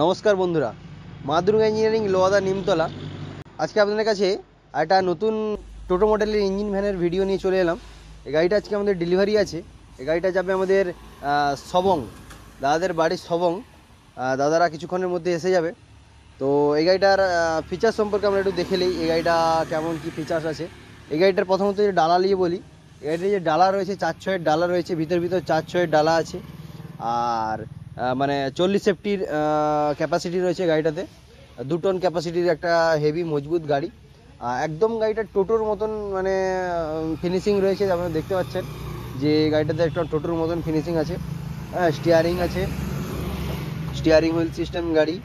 নমস্কার বন্ধুরা, মা দুর্গা ইঞ্জিনিয়ারিং লোহাদা নিমতলা। আজকে আপনাদের কাছে একটা নতুন টোটো মডেলের ইঞ্জিন ভ্যানের ভিডিও নিয়ে চলে এলাম। এই গাড়িটা আজকে আমাদের ডেলিভারি আছে। এই গাড়িটা যাবে আমাদের সবং, দাদাদের বাড়ির সবং। দাদারা কিছুক্ষণের মধ্যে এসে যাবে। তো এই গাড়িটার ফিচার্স সম্পর্কে আমরা একটু দেখে নিই, এই গাড়িটা কেমন কি ফিচার্স আছে। এই গাড়িটার প্রথমত যে ডালা নিয়ে বলি, এই গাড়িটার যে ডালা রয়েছে 4/6 ডালা রয়েছে, ভিতর 4/6 ডালা আছে। আর মানে 40 সেফটির ক্যাপাসিটি রয়েছে গাড়িটাতে। 2 টন ক্যাপাসিটির একটা হেভি মজবুত গাড়ি। একদম গাড়িটা টোটোর মতন মানে ফিনিশিং রয়েছে, আপনারা দেখতে পাচ্ছেন যে গাড়িটাতে একটা টোটোর মতন ফিনিশিং আছে। স্টিয়ারিং আছে, স্টিয়ারিং হুইল সিস্টেম গাড়ি।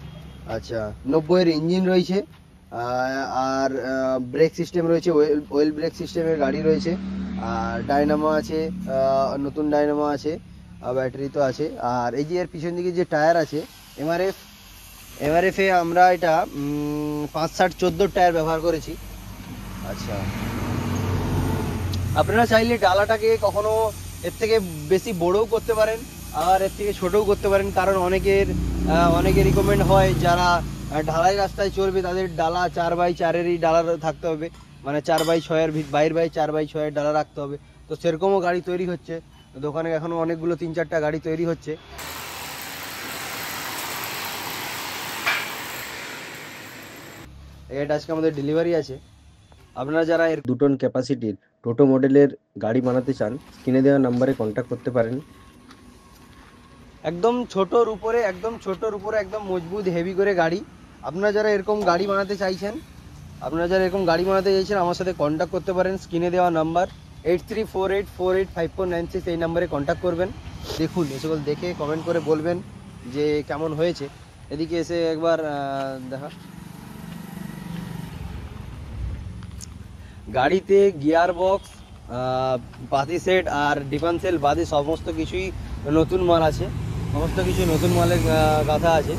আচ্ছা, 90-এর ইঞ্জিন রয়েছে। আর ব্রেক সিস্টেম রয়েছে, ওয়েল ব্রেক সিস্টেমের গাড়ি রয়েছে। আর ডায়নামো আছে, নতুন ডায়নামো আছে, ব্যাটারি তো আছে। আর এই যে এর পিছন দিকে যে টায়ার আছে এমআরএফে আমরা এটা 5/60-14 টায়ার ব্যবহার করেছি। আচ্ছা, আপনারা চাইলে ডালাটাকে কখনো এর থেকে বেশি বড়ও করতে পারেন, আর এর থেকে ছোটও করতে পারেন। কারণ অনেকের রিকমেন্ড হয় যারা ঢালাই রাস্তায় চলবে তাদের ডালা 4/4-এরই ডালা থাকতে হবে, মানে 4/6-এর বাইর 4/6-এর ডালা রাখতে হবে। তো সেরকমও গাড়ি তৈরি হচ্ছে দোকানে, এখনও অনেকগুলো 3-4টা গাড়ি তৈরি হচ্ছে। এটা আজকে আমাদের ডেলিভারি আছে। আপনারা যারা এর 2 টন ক্যাপাসিটির টোটো মডেলের গাড়ি বানাতে চান, স্ক্রিনে দেওয়া নাম্বারে কন্ট্যাক্ট করতে পারেন। একদম ছোটোর উপরে একদম মজবুত হেভি করে গাড়ি। আপনারা যারা এরকম গাড়ি বানাতে চাইছেন আমার সাথে কন্ট্যাক্ট করতে পারেন। স্ক্রিনে দেওয়া নাম্বার 8348485496, এই নাম্বারে কন্ট্যাক্ট করবেন। দেখুন, এ সকল দেখে কমেন্ট করে বলবেন যে কেমন হয়েছে। এদিকে এসে একবার দেখা। গাড়িতে গিয়ার বক্স, বাদি সেট আর ডিফেন্সেল বাদে সমস্ত কিছুই নতুন মাল আছে, সমস্ত কিছু নতুন মালের গাথা আছে।